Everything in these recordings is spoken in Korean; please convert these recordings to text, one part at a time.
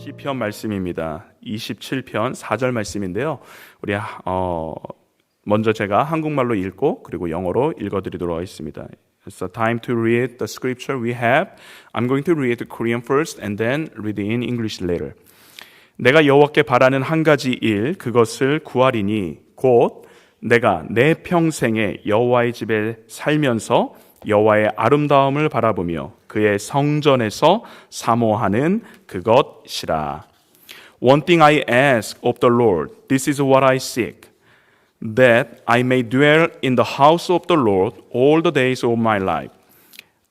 시편 말씀입니다. 27편 4절 말씀인데요. 우리 먼저 제가 한국말로 읽고 그리고 영어로 읽어드리도록 하겠습니다. It's a time to read the scripture we have. I'm going to read the Korean first and then read in English later. 내가 여호와께 바라는 한 가지 일 그것을 구하리니 곧 내가 내 평생에 여호와의 집에 살면서 여호와의 아름다움을 바라보며 그의 성전에서 사모하는 그것이라. One thing I ask of the Lord, this is what I seek, that I may dwell in the house of the Lord all the days of my life,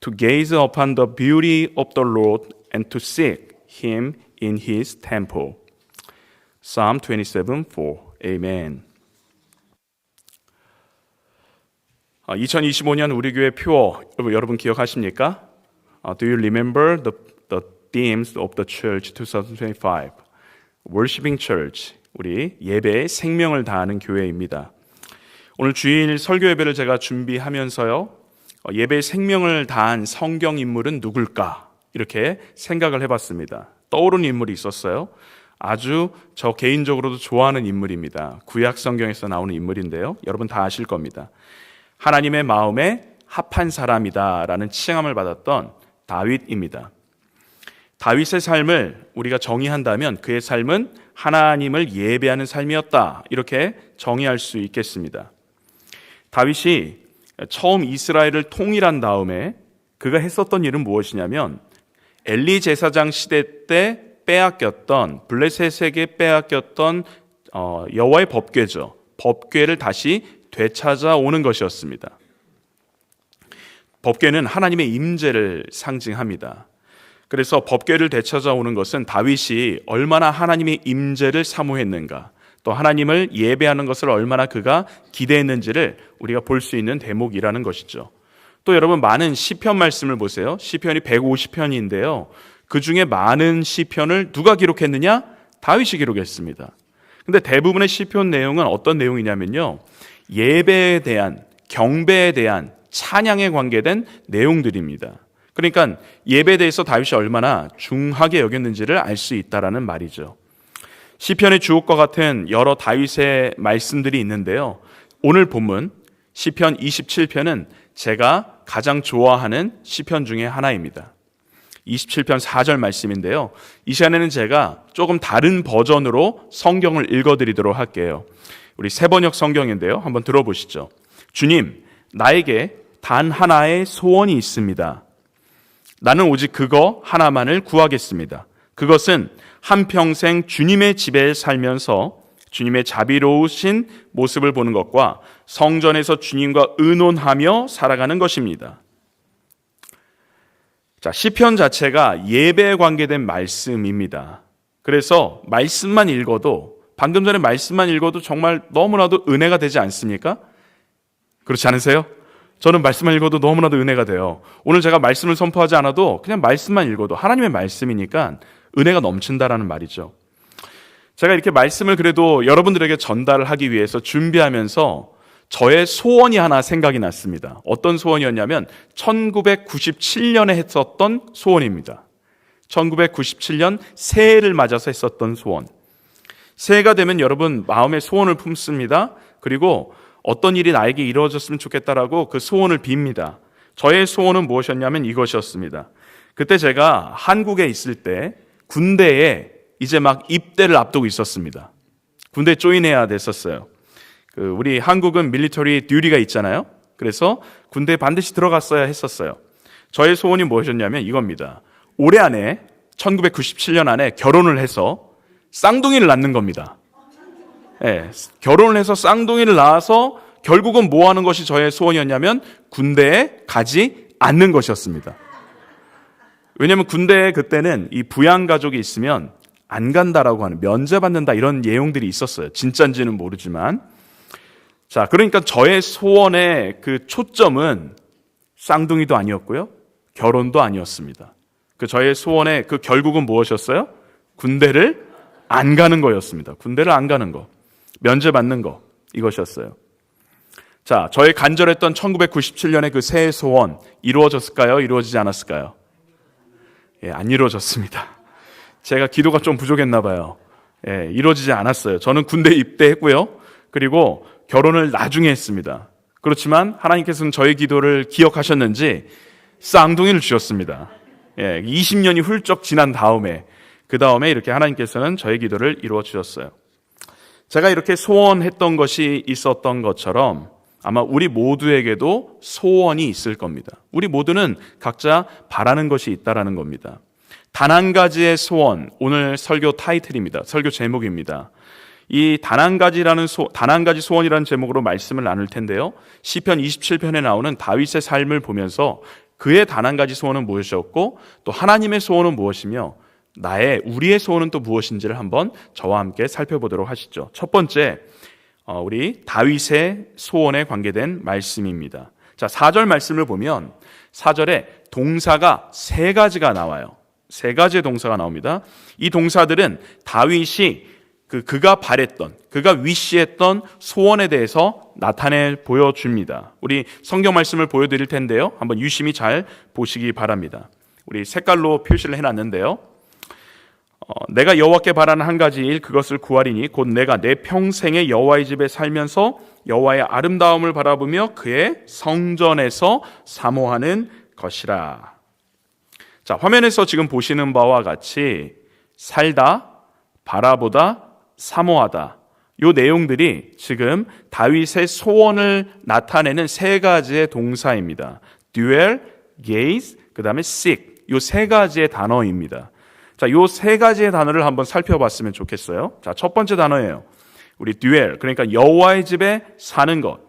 to gaze upon the beauty of the Lord and to seek Him in His temple. Psalm 27:4. Amen. 2025년 우리 교회 표 여러분 기억하십니까? Do you remember the themes of the church 2025? Worshiping Church, 우리 예배에 생명을 다하는 교회입니다. 오늘 주일 설교 예배를 제가 준비하면서요, 예배에 생명을 다한 성경 인물은 누굴까? 이렇게 생각을 해봤습니다. 떠오르는 인물이 있었어요. 아주 저 개인적으로도 좋아하는 인물입니다. 구약 성경에서 나오는 인물인데요. 여러분 다 아실 겁니다. 하나님의 마음에 합한 사람이다라는 칭함을 받았던 다윗입니다. 다윗의 삶을 우리가 정의한다면 그의 삶은 하나님을 예배하는 삶이었다, 이렇게 정의할 수 있겠습니다. 다윗이 처음 이스라엘을 통일한 다음에 그가 했었던 일은 무엇이냐면 엘리 제사장 시대 때 빼앗겼던, 블레셋에게 빼앗겼던 여호와의 법궤죠. 법궤를 다시 되찾아오는 것이었습니다. 법궤는 하나님의 임재를 상징합니다. 그래서 법궤를 되찾아오는 것은 다윗이 얼마나 하나님의 임재를 사모했는가, 또 하나님을 예배하는 것을 얼마나 그가 기대했는지를 우리가 볼 수 있는 대목이라는 것이죠. 또 여러분 많은 시편 말씀을 보세요. 시편이 150편인데요. 그 중에 많은 시편을 누가 기록했느냐? 다윗이 기록했습니다. 근데 대부분의 시편 내용은 어떤 내용이냐면요, 예배에 대한, 경배에 대한, 찬양에 관계된 내용들입니다. 그러니까 예배에 대해서 다윗이 얼마나 중하게 여겼는지를 알 수 있다라는 말이죠. 시편의 주옥과 같은 여러 다윗의 말씀들이 있는데요. 오늘 본문 시편 27편은 제가 가장 좋아하는 시편 중에 하나입니다. 27편 4절 말씀인데요. 이 시간에는 제가 조금 다른 버전으로 성경을 읽어드리도록 할게요. 우리 새번역 성경인데요. 한번 들어보시죠. 주님, 나에게 단 하나의 소원이 있습니다. 나는 오직 그거 하나만을 구하겠습니다. 그것은 한평생 주님의 집에 살면서 주님의 자비로우신 모습을 보는 것과 성전에서 주님과 의논하며 살아가는 것입니다. 자, 시편 자체가 예배에 관계된 말씀입니다. 그래서 말씀만 읽어도, 방금 전에 말씀만 읽어도 정말 너무나도 은혜가 되지 않습니까? 그렇지 않으세요? 저는 말씀만 읽어도 너무나도 은혜가 돼요. 오늘 제가 말씀을 선포하지 않아도 그냥 말씀만 읽어도 하나님의 말씀이니까 은혜가 넘친다라는 말이죠. 제가 이렇게 말씀을 그래도 여러분들에게 전달을 하기 위해서 준비하면서 저의 소원이 하나 생각이 났습니다. 어떤 소원이었냐면 1997년에 했었던 소원입니다. 1997년 새해를 맞아서 했었던 소원. 새해가 되면 여러분 마음에 소원을 품습니다. 그리고 어떤 일이 나에게 이루어졌으면 좋겠다라고 그 소원을 빕니다. 저의 소원은 무엇이었냐면 이것이었습니다. 그때 제가 한국에 있을 때 군대에 이제 막 입대를 앞두고 있었습니다. 군대에 조인해야 됐었어요. 우리 한국은 밀리터리 듀티가 있잖아요. 그래서 군대에 반드시 들어갔어야 했었어요. 저의 소원이 무엇이었냐면 이겁니다. 올해 안에 1997년 안에 결혼을 해서 쌍둥이를 낳는 겁니다. 네, 결혼을 해서 쌍둥이를 낳아서 결국은 뭐 하는 것이 저의 소원이었냐면 군대에 가지 않는 것이었습니다. 왜냐하면 군대에 그때는 이 부양가족이 있으면 안 간다라고 하는, 면제받는다 이런 내용들이 있었어요. 진짜인지는 모르지만. 자, 그러니까 저의 소원의 그 초점은 쌍둥이도 아니었고요, 결혼도 아니었습니다. 그 저의 소원의 그 결국은 무엇이었어요? 군대를 안 가는 거였습니다. 군대를 안 가는 거, 면제받는 거, 이것이었어요. 자, 저의 간절했던 1997년의 그 새해 소원 이루어졌을까요? 이루어지지 않았을까요? 예, 안 이루어졌습니다. 제가 기도가 좀 부족했나 봐요. 예, 이루어지지 않았어요. 저는 군대 입대했고요. 그리고 결혼을 나중에 했습니다. 그렇지만 하나님께서는 저의 기도를 기억하셨는지 쌍둥이를 주셨습니다. 예, 20년이 훌쩍 지난 다음에 그 다음에 이렇게 하나님께서는 저의 기도를 이루어 주셨어요. 제가 이렇게 소원했던 것이 있었던 것처럼 아마 우리 모두에게도 소원이 있을 겁니다. 우리 모두는 각자 바라는 것이 있다라는 겁니다. 단 한 가지의 소원, 오늘 설교 타이틀입니다. 설교 제목입니다. 이 단 한 가지 소원이라는 제목으로 말씀을 나눌 텐데요. 시편 27편에 나오는 다윗의 삶을 보면서 그의 단 한 가지 소원은 무엇이었고 또 하나님의 소원은 무엇이며 우리의 소원은 또 무엇인지를 한번 저와 함께 살펴보도록 하시죠. 첫 번째, 우리 다윗의 소원에 관계된 말씀입니다. 자, 4절 말씀을 보면 4절에 동사가 3가지가 나와요. 3가지의 동사가 나옵니다. 이 동사들은 다윗이 그가 바랬던, 그가 위시했던 소원에 대해서 나타내 보여줍니다. 우리 성경 말씀을 보여드릴 텐데요. 한번 유심히 잘 보시기 바랍니다. 우리 색깔로 표시를 해놨는데요. 내가 여호와께 바라는 한 가지 일 그것을 구하리니 곧 내가 내 평생에 여호와의 집에 살면서 여호와의 아름다움을 바라보며 그의 성전에서 사모하는 것이라. 자, 화면에서 지금 보시는 바와 같이 살다, 바라보다, 사모하다, 이 내용들이 지금 다윗의 소원을 나타내는 3가지의 동사입니다. dwell, gaze, 그 다음에 seek, 이 3가지의 단어입니다. 자, 이 3가지의 단어를 한번 살펴봤으면 좋겠어요. 자, 첫 번째 단어예요. 우리 dwell, 그러니까 여호와의 집에 사는 것,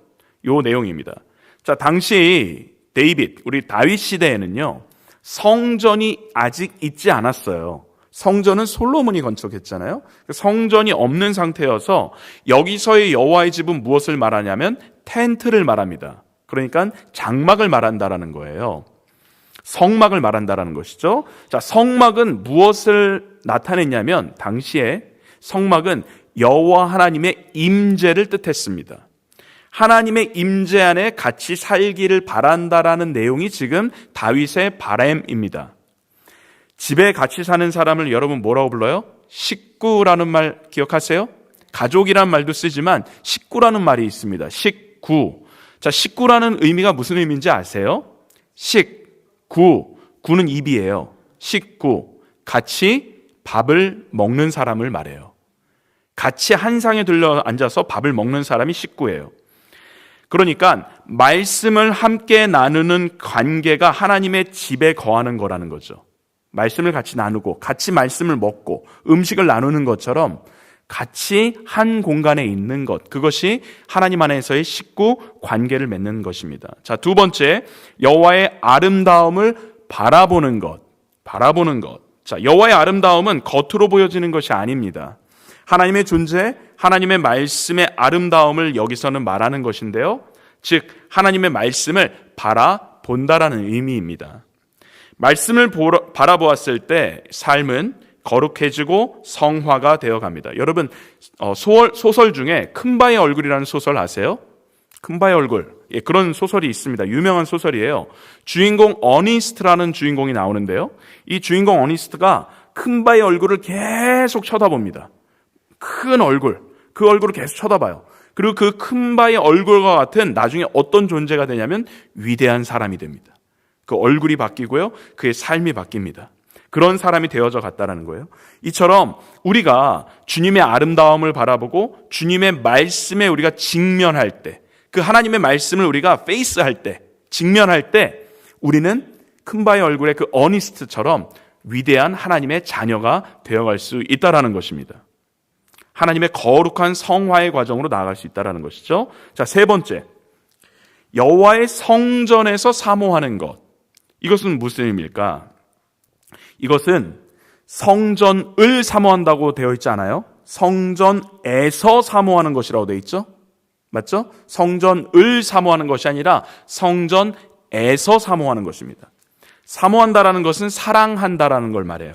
이 내용입니다. 자, 당시 우리 다윗 시대에는요, 성전이 아직 있지 않았어요. 성전은 솔로몬이 건축했잖아요. 성전이 없는 상태여서 여기서의 여호와의 집은 무엇을 말하냐면 텐트를 말합니다. 그러니까 장막을 말한다라는 거예요. 성막을 말한다라는 것이죠. 자, 성막은 무엇을 나타냈냐면 당시에 성막은 여호와 하나님의 임재를 뜻했습니다. 하나님의 임재 안에 같이 살기를 바란다라는 내용이 지금 다윗의 바람입니다. 집에 같이 사는 사람을 여러분 뭐라고 불러요? 식구라는 말 기억하세요? 가족이란 말도 쓰지만 식구라는 말이 있습니다. 식구. 자, 식구라는 의미가 무슨 의미인지 아세요? 구는 입이에요. 식구. 같이 밥을 먹는 사람을 말해요. 같이 한 상에 들러 앉아서 밥을 먹는 사람이 식구예요. 그러니까 말씀을 함께 나누는 관계가 하나님의 집에 거하는 거라는 거죠. 말씀을 같이 나누고 같이 말씀을 먹고 음식을 나누는 것처럼 같이 한 공간에 있는 것, 그것이 하나님 안에서의 식구 관계를 맺는 것입니다. 자, 두 번째, 여호와의 아름다움을 바라보는 것. 자, 여호와의 아름다움은 겉으로 보여지는 것이 아닙니다. 하나님의 존재, 하나님의 말씀의 아름다움을 여기서는 말하는 것인데요. 즉 하나님의 말씀을 바라본다라는 의미입니다. 말씀을 바라보았을 때 삶은 거룩해지고 성화가 되어갑니다. 여러분, 소설 중에 큰바의 얼굴이라는 소설 아세요? 큰바의 얼굴, 그런 소설이 있습니다. 유명한 소설이에요. 주인공 어니스트라는 주인공이 나오는데요. 이 주인공 어니스트가 큰바의 얼굴을 계속 쳐다봅니다. 큰 얼굴, 그 얼굴을 계속 쳐다봐요. 그리고 그 큰바의 얼굴과 같은 나중에 어떤 존재가 되냐면 위대한 사람이 됩니다. 그 얼굴이 바뀌고요, 그의 삶이 바뀝니다. 그런 사람이 되어져 갔다는 거예요. 이처럼 우리가 주님의 아름다움을 바라보고 주님의 말씀에 우리가 직면할 때, 그 하나님의 말씀을 우리가 페이스할 때, 직면할 때 우리는 큰바의 얼굴의 그 어니스트처럼 위대한 하나님의 자녀가 되어갈 수 있다는 것입니다. 하나님의 거룩한 성화의 과정으로 나아갈 수 있다는 것이죠. 자, 세 번째, 여호와의 성전에서 사모하는 것. 이것은 무슨 의미일까? 이것은 성전을 사모한다고 되어 있지 않아요? 성전에서 사모하는 것이라고 되어 있죠? 맞죠? 성전을 사모하는 것이 아니라 성전에서 사모하는 것입니다. 사모한다라는 것은 사랑한다라는 걸 말해요.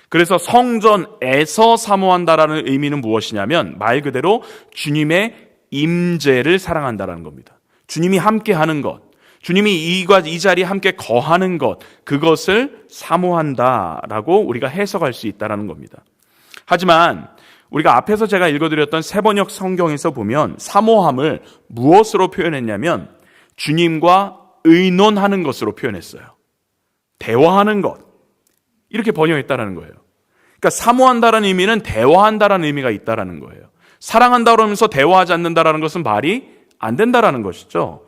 그래서 성전에서 사모한다라는 의미는 무엇이냐면 말 그대로 주님의 임재를 사랑한다라는 겁니다. 주님이 함께하는 것, 주님이 이 자리에 함께 거하는 것, 그것을 사모한다라고 우리가 해석할 수 있다는 겁니다. 하지만 우리가 앞에서 제가 읽어드렸던 세번역 성경에서 보면 사모함을 무엇으로 표현했냐면 주님과 의논하는 것으로 표현했어요. 대화하는 것. 이렇게 번역했다는 거예요. 그러니까 사모한다는 의미는 대화한다는 의미가 있다는 거예요. 사랑한다 그러면서 대화하지 않는다는 것은 말이 안 된다는 것이죠.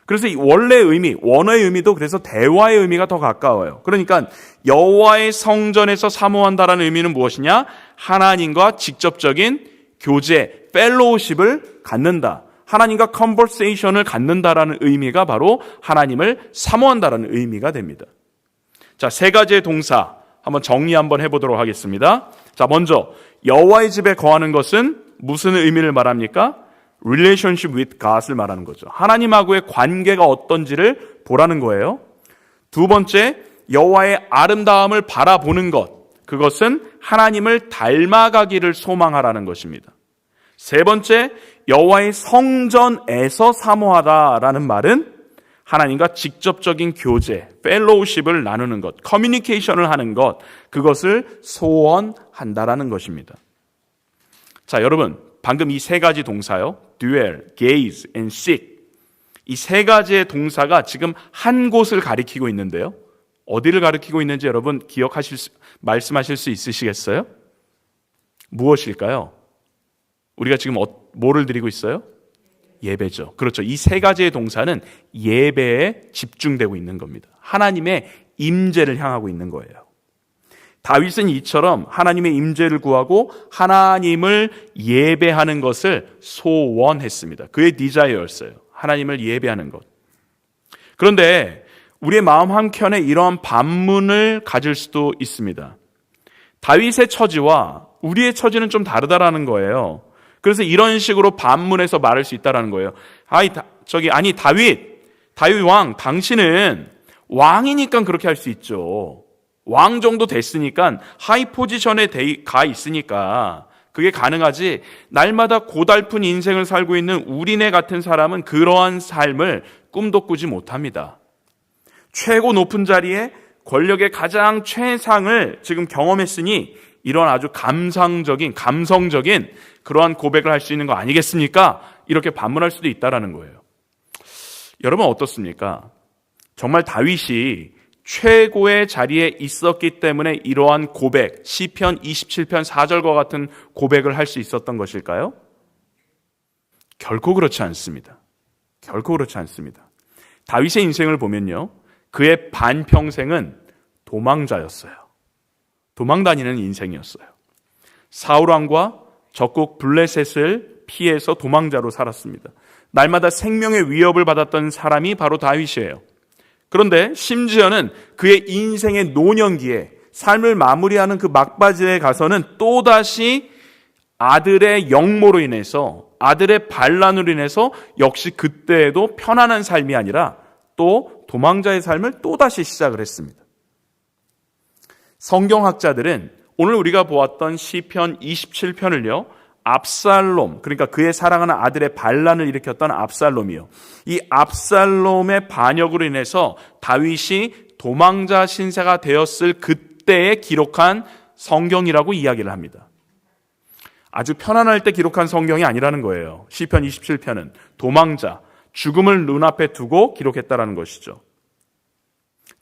그래서 이 원래의 의미, 원어의 의미도 그래서 대화의 의미가 더 가까워요. 그러니까 여호와의 성전에서 사모한다라는 의미는 무엇이냐? 하나님과 직접적인 교제, 펠로우십을 갖는다. 하나님과 컨버세이션을 갖는다라는 의미가 바로 하나님을 사모한다라는 의미가 됩니다. 자, 세 가지의 동사 한번 정리 한번 해보도록 하겠습니다. 자, 먼저 여호와의 집에 거하는 것은 무슨 의미를 말합니까? relationship with God을 말하는 거죠. 하나님하고의 관계가 어떤지를 보라는 거예요. 두 번째, 여호와의 아름다움을 바라보는 것. 그것은 하나님을 닮아가기를 소망하라는 것입니다. 세 번째, 여호와의 성전에서 사모하다라는 말은 하나님과 직접적인 교제, 펠로우십을 나누는 것, 커뮤니케이션을 하는 것, 그것을 소원한다라는 것입니다. 자, 여러분, 방금 이 세 가지 동사요. dwell, gaze, and seek. 이 세 가지의 동사가 지금 한 곳을 가리키고 있는데요. 어디를 가리키고 있는지 여러분 말씀하실 수 있으시겠어요? 무엇일까요? 우리가 지금 뭐를 드리고 있어요? 예배죠. 그렇죠. 이 세 가지의 동사는 예배에 집중되고 있는 겁니다. 하나님의 임재를 향하고 있는 거예요. 다윗은 이처럼 하나님의 임재를 구하고 하나님을 예배하는 것을 소원했습니다. 그의 디자이어였어요. 하나님을 예배하는 것. 그런데 우리의 마음 한켠에 이러한 반문을 가질 수도 있습니다. 다윗의 처지와 우리의 처지는 좀 다르다라는 거예요. 그래서 이런 식으로 반문해서 말할 수 있다라는 거예요. 다윗 왕, 당신은 왕이니까 그렇게 할 수 있죠. 왕 정도 됐으니까 하이 포지션에 가 있으니까 그게 가능하지. 날마다 고달픈 인생을 살고 있는 우리네 같은 사람은 그러한 삶을 꿈도 꾸지 못합니다. 최고 높은 자리에 권력의 가장 최상을 지금 경험했으니 이런 아주 감성적인 그러한 고백을 할 수 있는 거 아니겠습니까? 이렇게 반문할 수도 있다라는 거예요. 여러분 어떻습니까? 정말 다윗이 최고의 자리에 있었기 때문에 이러한 고백, 시편 27편 4절과 같은 고백을 할 수 있었던 것일까요? 결코 그렇지 않습니다. 결코 그렇지 않습니다. 다윗의 인생을 보면요, 그의 반평생은 도망자였어요. 도망다니는 인생이었어요. 사울왕과 적국 블레셋을 피해서 도망자로 살았습니다. 날마다 생명의 위협을 받았던 사람이 바로 다윗이에요. 그런데 심지어는 그의 인생의 노년기에 삶을 마무리하는 그 막바지에 가서는 또다시 아들의 역모로 인해서, 아들의 반란으로 인해서 역시 그때에도 편안한 삶이 아니라 또 도망자의 삶을 또다시 시작을 했습니다. 성경학자들은 오늘 우리가 보았던 시편 27편을요, 압살롬, 그러니까 그의 사랑하는 아들의 반란을 일으켰던 압살롬이요, 이 압살롬의 반역으로 인해서 다윗이 도망자 신세가 되었을 그때에 기록한 성경이라고 이야기를 합니다. 아주 편안할 때 기록한 성경이 아니라는 거예요. 시편 27편은 도망자, 죽음을 눈앞에 두고 기록했다라는 것이죠.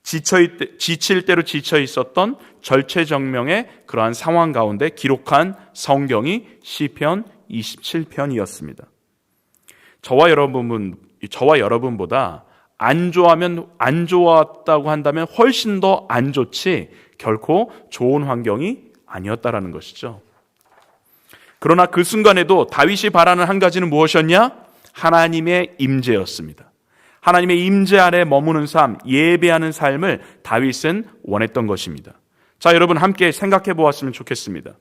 지칠 대로 지쳐 있었던 절체정명의 그러한 상황 가운데 기록한 성경이 시편 27편이었습니다. 저와 여러분보다 안 좋았다고 한다면 훨씬 더 안 좋지 결코 좋은 환경이 아니었다라는 것이죠. 그러나 그 순간에도 다윗이 바라는 한 가지는 무엇이었냐? 하나님의 임재였습니다. 하나님의 임재 아래 머무는 삶, 예배하는 삶을 다윗은 원했던 것입니다. 자, 여러분 함께 생각해 보았으면 좋겠습니다.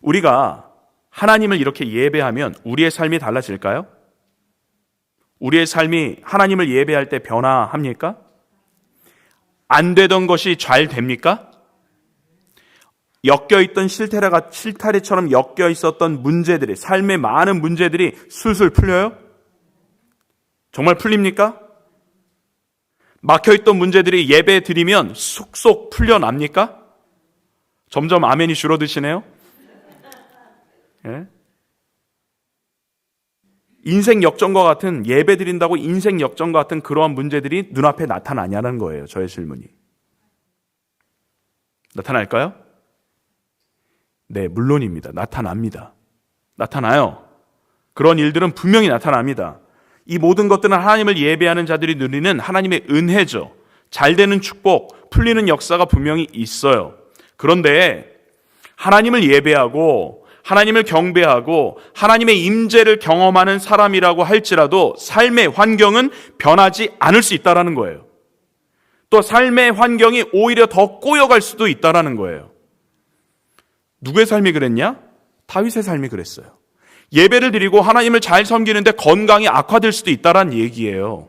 우리가 하나님을 이렇게 예배하면 우리의 삶이 달라질까요? 우리의 삶이 하나님을 예배할 때 변화합니까? 안 되던 것이 잘 됩니까? 엮여있던 실타래처럼 엮여있었던 문제들이, 삶의 많은 문제들이 술술 풀려요? 정말 풀립니까? 막혀있던 문제들이 예배 드리면 쏙쏙 풀려납니까? 점점 아멘이 줄어드시네요. 예? 인생 역전과 같은, 예배 드린다고 인생 역전과 같은 그러한 문제들이 눈앞에 나타나냐는 거예요. 저의 질문이. 나타날까요? 네, 물론입니다. 나타납니다. 나타나요. 그런 일들은 분명히 나타납니다. 이 모든 것들은 하나님을 예배하는 자들이 누리는 하나님의 은혜죠. 잘 되는 축복, 풀리는 역사가 분명히 있어요. 그런데 하나님을 예배하고 하나님을 경배하고 하나님의 임재를 경험하는 사람이라고 할지라도 삶의 환경은 변하지 않을 수 있다는 거예요. 또 삶의 환경이 오히려 더 꼬여갈 수도 있다는 거예요. 누구의 삶이 그랬냐? 다윗의 삶이 그랬어요. 예배를 드리고 하나님을 잘 섬기는데 건강이 악화될 수도 있다는 얘기예요.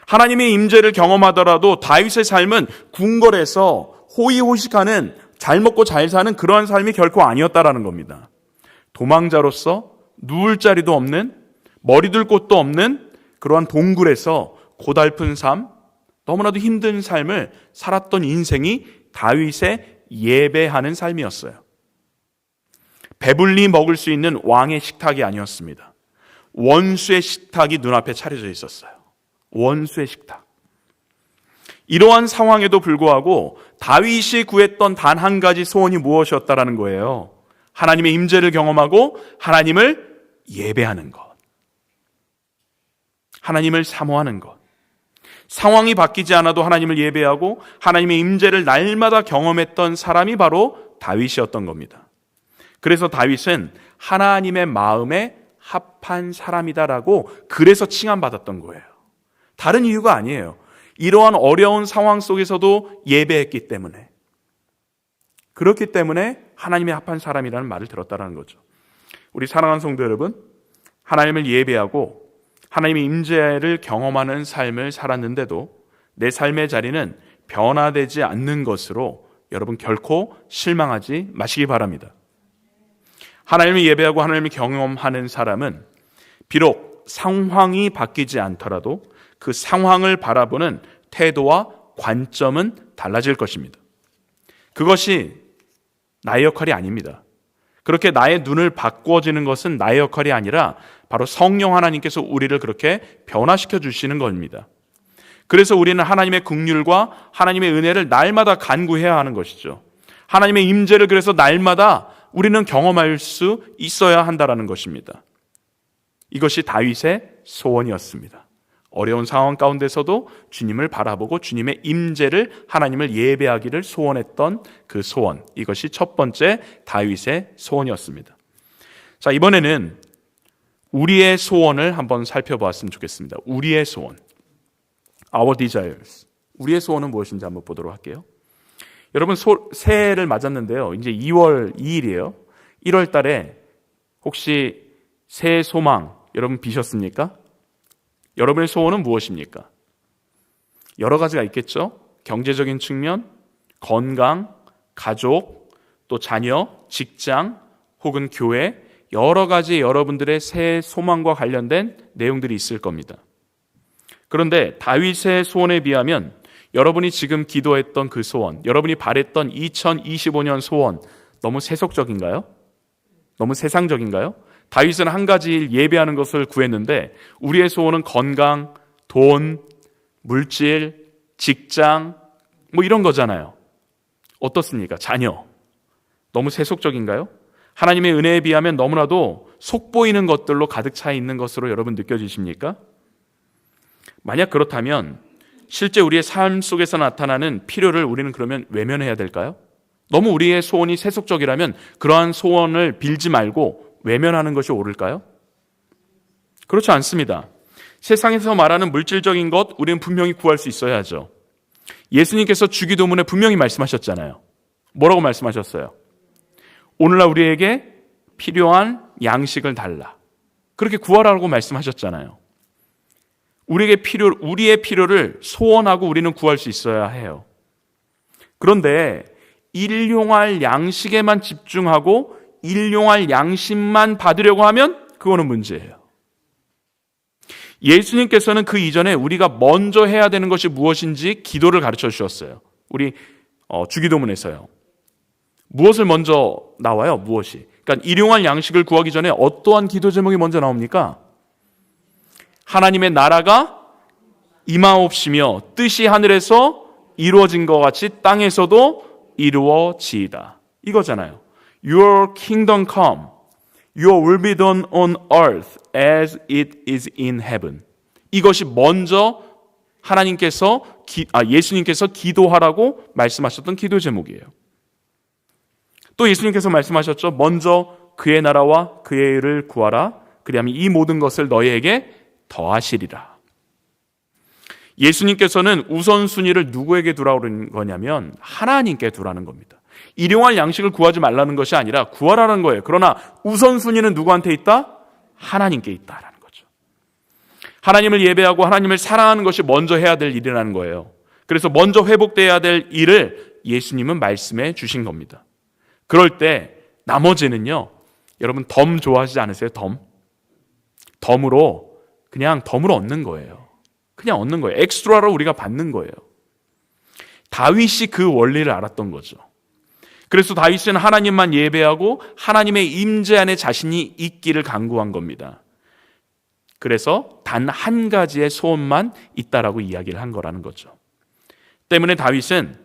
하나님의 임재를 경험하더라도 다윗의 삶은 궁궐에서 호의호식하는, 잘 먹고 잘 사는 그러한 삶이 결코 아니었다라는 겁니다. 도망자로서 누울 자리도 없는, 머리둘 곳도 없는 그러한 동굴에서 고달픈 삶, 너무나도 힘든 삶을 살았던 인생이 다윗의 예배하는 삶이었어요. 배불리 먹을 수 있는 왕의 식탁이 아니었습니다. 원수의 식탁이 눈앞에 차려져 있었어요. 원수의 식탁. 이러한 상황에도 불구하고 다윗이 구했던 단 한 가지 소원이 무엇이었다라는 거예요? 하나님의 임재를 경험하고 하나님을 예배하는 것. 하나님을 사모하는 것. 상황이 바뀌지 않아도 하나님을 예배하고 하나님의 임재를 날마다 경험했던 사람이 바로 다윗이었던 겁니다. 그래서 다윗은 하나님의 마음에 합한 사람이다라고 그래서 칭함받았던 거예요. 다른 이유가 아니에요. 이러한 어려운 상황 속에서도 예배했기 때문에, 그렇기 때문에 하나님의 합한 사람이라는 말을 들었다는 거죠. 우리 사랑하는 성도 여러분, 하나님을 예배하고 하나님의 임재를 경험하는 삶을 살았는데도 내 삶의 자리는 변화되지 않는 것으로 여러분 결코 실망하지 마시기 바랍니다. 하나님을 예배하고 하나님을 경험하는 사람은 비록 상황이 바뀌지 않더라도 그 상황을 바라보는 태도와 관점은 달라질 것입니다. 그것이 나의 역할이 아닙니다. 그렇게 나의 눈을 바꿔지는 것은 나의 역할이 아니라 바로 성령 하나님께서 우리를 그렇게 변화시켜 주시는 겁니다. 그래서 우리는 하나님의 긍휼과 하나님의 은혜를 날마다 간구해야 하는 것이죠. 하나님의 임재를 그래서 날마다 우리는 경험할 수 있어야 한다는 것입니다. 이것이 다윗의 소원이었습니다. 어려운 상황 가운데서도 주님을 바라보고 주님의 임재를, 하나님을 예배하기를 소원했던 그 소원, 이것이 첫 번째 다윗의 소원이었습니다. 자, 이번에는 우리의 소원을 한번 살펴보았으면 좋겠습니다. 우리의 소원, our desires. 우리의 소원은 무엇인지 한번 보도록 할게요. 여러분, 새해를 맞았는데요, 이제 2월 2일이에요. 1월 달에 혹시 새해 소망 여러분 비셨습니까? 여러분의 소원은 무엇입니까? 여러 가지가 있겠죠. 경제적인 측면, 건강, 가족, 또 자녀, 직장, 혹은 교회, 여러 가지 여러분들의 새해 소망과 관련된 내용들이 있을 겁니다. 그런데 다윗의 소원에 비하면 여러분이 지금 기도했던 그 소원, 여러분이 바랬던 2025년 소원, 너무 세속적인가요? 너무 세상적인가요? 다윗은 한 가지 일, 예배하는 것을 구했는데 우리의 소원은 건강, 돈, 물질, 직장, 뭐 이런 거잖아요. 어떻습니까? 자녀. 너무 세속적인가요? 하나님의 은혜에 비하면 너무나도 속보이는 것들로 가득 차 있는 것으로 여러분 느껴지십니까? 만약 그렇다면 실제 우리의 삶 속에서 나타나는 필요를 우리는 그러면 외면해야 될까요? 너무 우리의 소원이 세속적이라면 그러한 소원을 빌지 말고 외면하는 것이 옳을까요? 그렇지 않습니다. 세상에서 말하는 물질적인 것 우리는 분명히 구할 수 있어야 하죠. 예수님께서 주기도문에 분명히 말씀하셨잖아요. 뭐라고 말씀하셨어요? 오늘날 우리에게 필요한 양식을 달라. 그렇게 구하라고 말씀하셨잖아요. 우리의 필요를 소원하고 우리는 구할 수 있어야 해요. 그런데 일용할 양식에만 집중하고 일용할 양식만 받으려고 하면 그거는 문제예요. 예수님께서는 그 이전에 우리가 먼저 해야 되는 것이 무엇인지 기도를 가르쳐 주셨어요. 우리 주기도문에서요. 무엇을 먼저 나와요? 무엇이? 그러니까 일용할 양식을 구하기 전에 어떠한 기도 제목이 먼저 나옵니까? 하나님의 나라가 임하옵시며 뜻이 하늘에서 이루어진 것 같이 땅에서도 이루어지이다. 이거잖아요. Your kingdom come. Your will be done on earth as it is in heaven. 이것이 먼저 예수님께서 기도하라고 말씀하셨던 기도 제목이에요. 또 예수님께서 말씀하셨죠. 먼저 그의 나라와 그의 의를 구하라. 그리하면 이 모든 것을 너희에게 더하시리라. 예수님께서는 우선순위를 누구에게 두라는 거냐면 하나님께 두라는 겁니다. 일용할 양식을 구하지 말라는 것이 아니라 구하라는 거예요. 그러나 우선순위는 누구한테 있다? 하나님께 있다라는 거죠. 하나님을 예배하고 하나님을 사랑하는 것이 먼저 해야 될 일이라는 거예요. 그래서 먼저 회복돼야 될 일을 예수님은 말씀해 주신 겁니다. 그럴 때 나머지는요, 여러분 덤 좋아하시지 않으세요? 덤으로 얻는 거예요. 그냥 얻는 거예요. 엑스트라로 우리가 받는 거예요. 다윗이 그 원리를 알았던 거죠. 그래서 다윗은 하나님만 예배하고 하나님의 임재 안에 자신이 있기를 간구한 겁니다. 그래서 단 한 가지의 소원만 있다라고 이야기를 한 거라는 거죠. 때문에 다윗은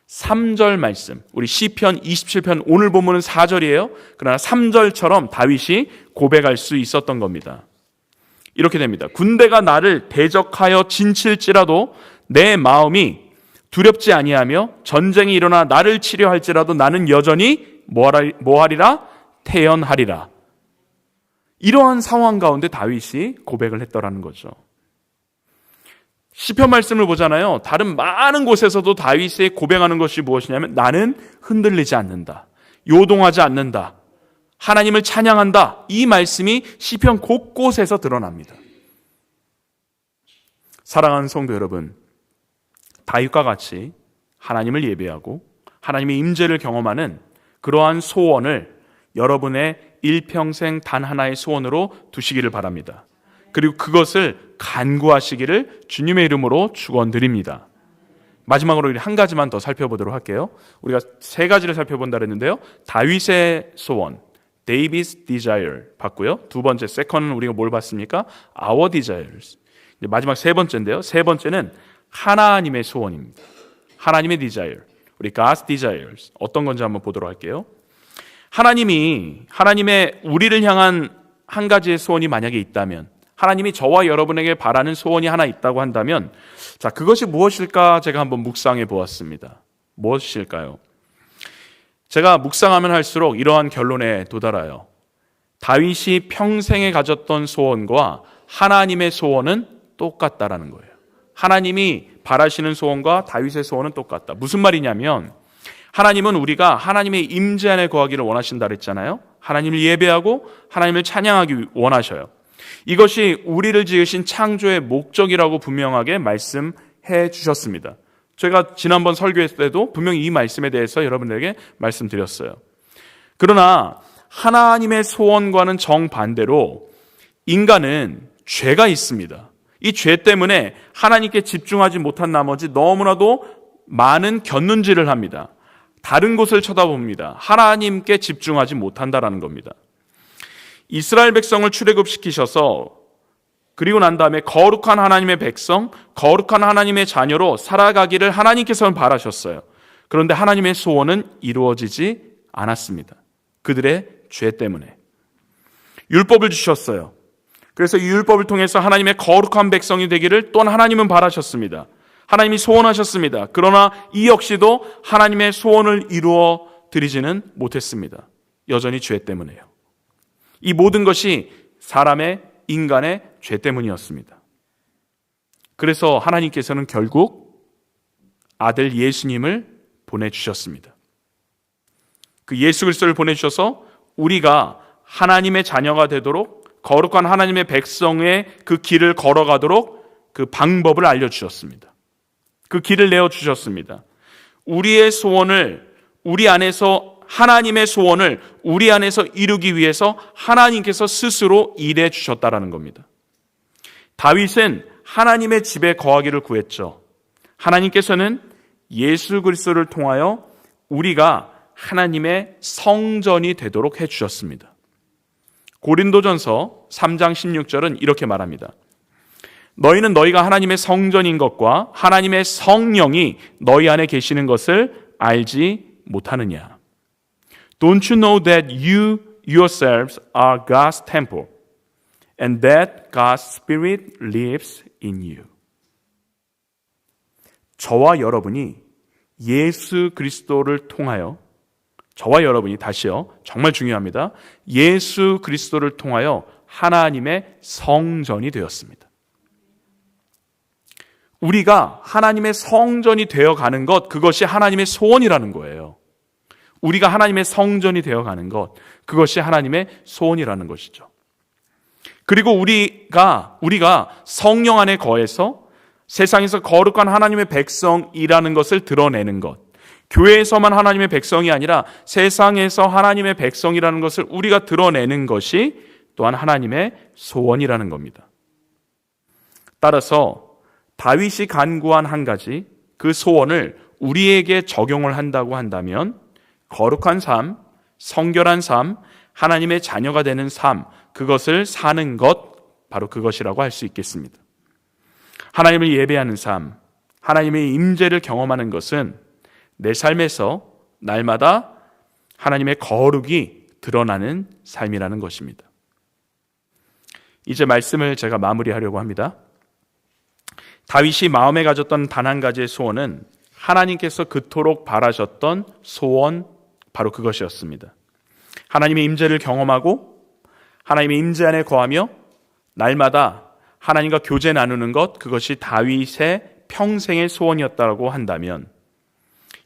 3절 말씀, 우리 시편 27편 오늘 본문은 4절이에요. 그러나 3절처럼 다윗이 고백할 수 있었던 겁니다. 이렇게 됩니다. 군대가 나를 대적하여 진칠지라도 내 마음이 두렵지 아니하며 전쟁이 일어나 나를 치려할지라도 나는 여전히 뭐하리라? 태연하리라. 이러한 상황 가운데 다윗이 고백을 했더라는 거죠. 시편 말씀을 보잖아요. 다른 많은 곳에서도 다윗이 고백하는 것이 무엇이냐면 나는 흔들리지 않는다. 요동하지 않는다. 하나님을 찬양한다. 이 말씀이 시편 곳곳에서 드러납니다. 사랑하는 성도 여러분, 다윗과 같이 하나님을 예배하고 하나님의 임재를 경험하는 그러한 소원을 여러분의 일평생 단 하나의 소원으로 두시기를 바랍니다. 그리고 그것을 간구하시기를 주님의 이름으로 축원드립니다. 마지막으로 한 가지만 더 살펴보도록 할게요. 우리가 세 가지를 살펴본다 그랬는데요. 다윗의 소원, David's desire 봤고요. 두 번째, second는 우리가 뭘 봤습니까? Our desires. 마지막 세 번째인데요. 세 번째는 하나님의 소원입니다. 하나님의 desire. 우리 God's desires. 어떤 건지 한번 보도록 할게요. 하나님의 우리를 향한 한 가지의 소원이 만약에 있다면, 하나님이 저와 여러분에게 바라는 소원이 하나 있다고 한다면, 자, 그것이 무엇일까 제가 한번 묵상해 보았습니다. 무엇일까요? 제가 묵상하면 할수록 이러한 결론에 도달해요. 다윗이 평생에 가졌던 소원과 하나님의 소원은 똑같다라는 거예요. 하나님이 바라시는 소원과 다윗의 소원은 똑같다. 무슨 말이냐면 하나님은 우리가 하나님의 임재 안에 거하기를 원하신다 그랬잖아요. 하나님을 예배하고 하나님을 찬양하기 원하셔요. 이것이 우리를 지으신 창조의 목적이라고 분명하게 말씀해 주셨습니다. 제가 지난번 설교했을 때도 분명히 이 말씀에 대해서 여러분들에게 말씀드렸어요. 그러나 하나님의 소원과는 정반대로 인간은 죄가 있습니다. 이 죄 때문에 하나님께 집중하지 못한 나머지 너무나도 많은 곁눈질을 합니다. 다른 곳을 쳐다봅니다. 하나님께 집중하지 못한다라는 겁니다. 이스라엘 백성을 출애굽시키셔서 그리고 난 다음에 거룩한 하나님의 백성, 거룩한 하나님의 자녀로 살아가기를 하나님께서는 바라셨어요. 그런데 하나님의 소원은 이루어지지 않았습니다. 그들의 죄 때문에. 율법을 주셨어요. 그래서 이 율법을 통해서 하나님의 거룩한 백성이 되기를 또한 하나님은 바라셨습니다. 하나님이 소원하셨습니다. 그러나 이 역시도 하나님의 소원을 이루어 드리지는 못했습니다. 여전히 죄 때문에요. 이 모든 것이 인간의 죄 때문이었습니다. 그래서 하나님께서는 결국 아들 예수님을 보내주셨습니다. 그 예수 그리스도를 보내주셔서 우리가 하나님의 자녀가 되도록 거룩한 하나님의 백성의 그 길을 걸어가도록 그 방법을 알려주셨습니다. 그 길을 내어주셨습니다. 우리의 소원을 우리 안에서 하나님의 소원을 우리 안에서 이루기 위해서 하나님께서 스스로 일해 주셨다라는 겁니다. 다윗은 하나님의 집에 거하기를 구했죠. 하나님께서는 예수 그리스도를 통하여 우리가 하나님의 성전이 되도록 해주셨습니다. 고린도전서 3장 16절은 이렇게 말합니다. 너희는 너희가 하나님의 성전인 것과 하나님의 성령이 너희 안에 계시는 것을 알지 못하느냐. Don't you know that you yourselves are God's temple and that God's Spirit lives in you. 저와 여러분이 예수 그리스도를 통하여 저와 여러분이 다시요. 정말 중요합니다. 예수 그리스도를 통하여 하나님의 성전이 되었습니다. 우리가 하나님의 성전이 되어가는 것, 그것이 하나님의 소원이라는 거예요. 우리가 하나님의 성전이 되어가는 것, 그것이 하나님의 소원이라는 것이죠. 그리고 우리가 성령 안에 거해서 세상에서 거룩한 하나님의 백성이라는 것을 드러내는 것, 교회에서만 하나님의 백성이 아니라 세상에서 하나님의 백성이라는 것을 우리가 드러내는 것이 또한 하나님의 소원이라는 겁니다. 따라서 다윗이 간구한 한 가지, 그 소원을 우리에게 적용을 한다고 한다면 거룩한 삶, 성결한 삶, 하나님의 자녀가 되는 삶, 그것을 사는 것, 바로 그것이라고 할 수 있겠습니다. 하나님을 예배하는 삶, 하나님의 임재를 경험하는 것은 내 삶에서 날마다 하나님의 거룩이 드러나는 삶이라는 것입니다. 이제 말씀을 제가 마무리하려고 합니다. 다윗이 마음에 가졌던 단 한 가지의 소원은 하나님께서 그토록 바라셨던 소원, 바로 그것이었습니다. 하나님의 임재를 경험하고 하나님의 임재 안에 거하며 날마다 하나님과 교제 나누는 것, 그것이 다윗의 평생의 소원이었다고 한다면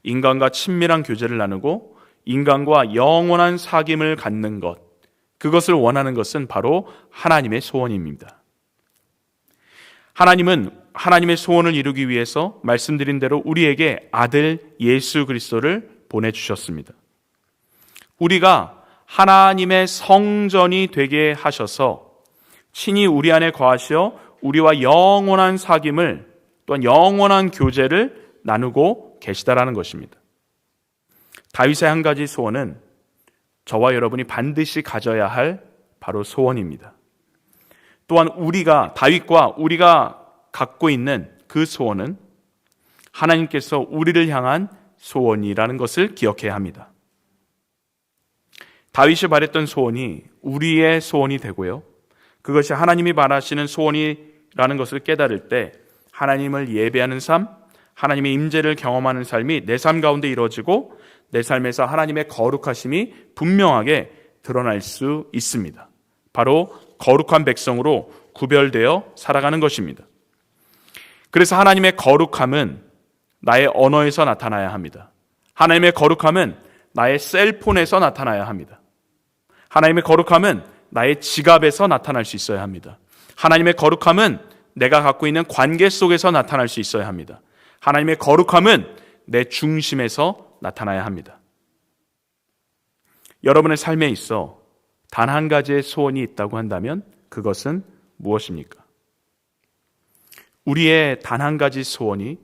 인간과 친밀한 교제를 나누고 인간과 영원한 사귐을 갖는 것, 그것을 원하는 것은 바로 하나님의 소원입니다. 하나님은 하나님의 소원을 이루기 위해서 말씀드린 대로 우리에게 아들 예수 그리스도를 보내주셨습니다. 우리가 하나님의 성전이 되게 하셔서 친히 우리 안에 거하시어 우리와 영원한 사귐을 또한 영원한 교제를 나누고 계시다라는 것입니다. 다윗의 한 가지 소원은 저와 여러분이 반드시 가져야 할 바로 소원입니다. 또한 다윗과 우리가 갖고 있는 그 소원은 하나님께서 우리를 향한 소원이라는 것을 기억해야 합니다. 다윗이 바랬던 소원이 우리의 소원이 되고요. 그것이 하나님이 바라시는 소원이라는 것을 깨달을 때 하나님을 예배하는 삶, 하나님의 임재를 경험하는 삶이 내 삶 가운데 이루어지고 내 삶에서 하나님의 거룩하심이 분명하게 드러날 수 있습니다. 바로 거룩한 백성으로 구별되어 살아가는 것입니다. 그래서 하나님의 거룩함은 나의 언어에서 나타나야 합니다. 하나님의 거룩함은 나의 셀폰에서 나타나야 합니다. 하나님의 거룩함은 나의 지갑에서 나타날 수 있어야 합니다. 하나님의 거룩함은 내가 갖고 있는 관계 속에서 나타날 수 있어야 합니다. 하나님의 거룩함은 내 중심에서 나타나야 합니다. 여러분의 삶에 있어 단 한 가지의 소원이 있다고 한다면 그것은 무엇입니까? 우리의 단 한 가지 소원이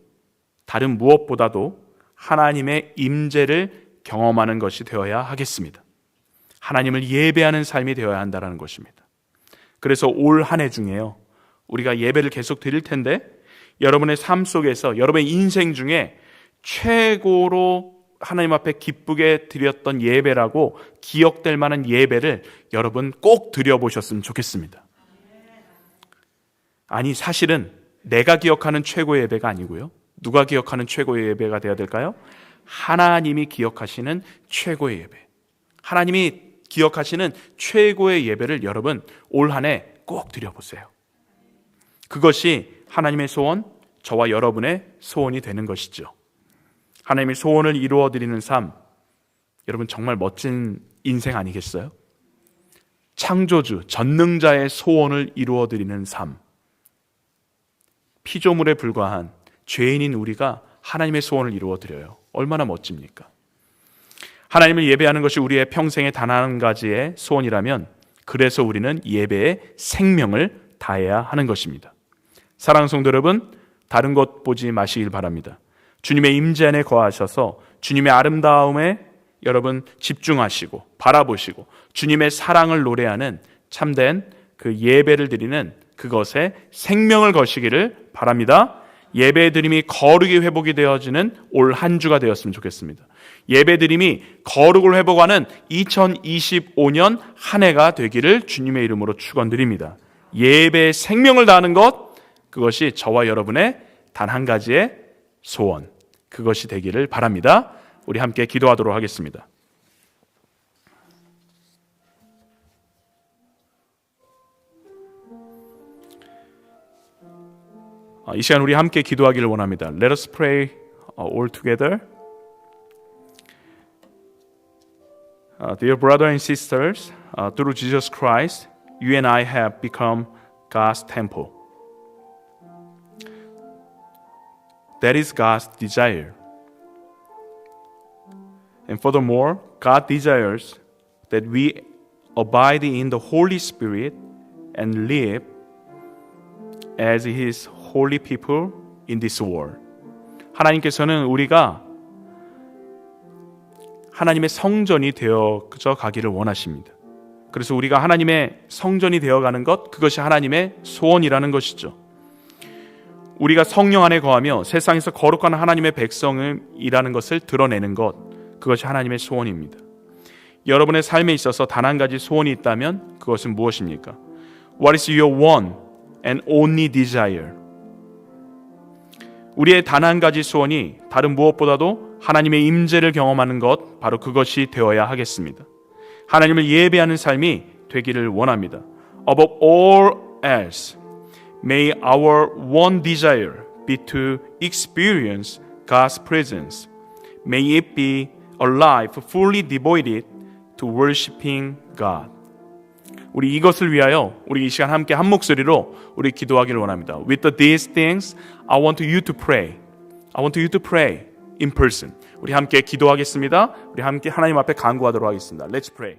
다른 무엇보다도 하나님의 임재를 경험하는 것이 되어야 하겠습니다. 하나님을 예배하는 삶이 되어야 한다는 것입니다. 그래서 올 한 해 중에요, 우리가 예배를 계속 드릴 텐데 여러분의 삶 속에서 여러분의 인생 중에 최고로 하나님 앞에 기쁘게 드렸던 예배라고 기억될 만한 예배를 여러분 꼭 드려보셨으면 좋겠습니다. 아니, 사실은 내가 기억하는 최고의 예배가 아니고요. 누가 기억하는 최고의 예배가 되어야 될까요? 하나님이 기억하시는 최고의 예배. 하나님이 기억하시는 최고의 예배를 여러분 올 한 해 꼭 드려보세요. 그것이 하나님의 소원, 저와 여러분의 소원이 되는 것이죠. 하나님의 소원을 이루어 드리는 삶, 여러분 정말 멋진 인생 아니겠어요? 창조주, 전능자의 소원을 이루어 드리는 삶, 피조물에 불과한 죄인인 우리가 하나님의 소원을 이루어 드려요. 얼마나 멋집니까? 하나님을 예배하는 것이 우리의 평생의 단 한 가지의 소원이라면 그래서 우리는 예배에 생명을 다해야 하는 것입니다. 사랑하는 성도 여러분, 다른 것 보지 마시길 바랍니다. 주님의 임재 안에 거하셔서 주님의 아름다움에 여러분 집중하시고 바라보시고 주님의 사랑을 노래하는 참된 그 예배를 드리는 그것에 생명을 거시기를 바랍니다. 예배 드림이 거룩이 회복이 되어지는 올 한 주가 되었으면 좋겠습니다. 예배 드림이 거룩을 회복하는 2025년 한 해가 되기를 주님의 이름으로 축원드립니다. 예배에 생명을 다하는 것, 그것이 저와 여러분의 단 한 가지의 소원, 그것이 되기를 바랍니다. 우리 함께 기도하도록 하겠습니다. 이 시간 우리 함께 기도하기를 원합니다. Let us pray all together. Dear brothers and sisters, through Jesus Christ, you and I have become God's temple. That is God's desire. And furthermore, God desires that we abide in the Holy Spirit and live as His holy people in this world. 하나님께서는 우리가 하나님의 성전이 되어져 가기를 원하십니다. 그래서 우리가 하나님의 성전이 되어가는 것, 그것이 하나님의 소원이라는 것이죠. 우리가 성령 안에 거하며 세상에서 거룩한 하나님의 백성이라는 것을 드러내는 것, 그것이 하나님의 소원입니다. 여러분의 삶에 있어서 단 한 가지 소원이 있다면 그것은 무엇입니까? What is your one and only desire? 우리의 단 한 가지 소원이 다른 무엇보다도 하나님의 임재를 경험하는 것, 바로 그것이 되어야 하겠습니다. 하나님을 예배하는 삶이 되기를 원합니다. Above all else, may our one desire be to experience God's presence. May it be a life fully devoted to worshiping God. 우리 이것을 위하여 우리 이 시간 함께 한 목소리로 우리 기도하기를 원합니다. With these things, I want you to pray. I want you to pray in person. 우리 함께 기도하겠습니다. 우리 함께 하나님 앞에 간구하도록 하겠습니다. Let's pray.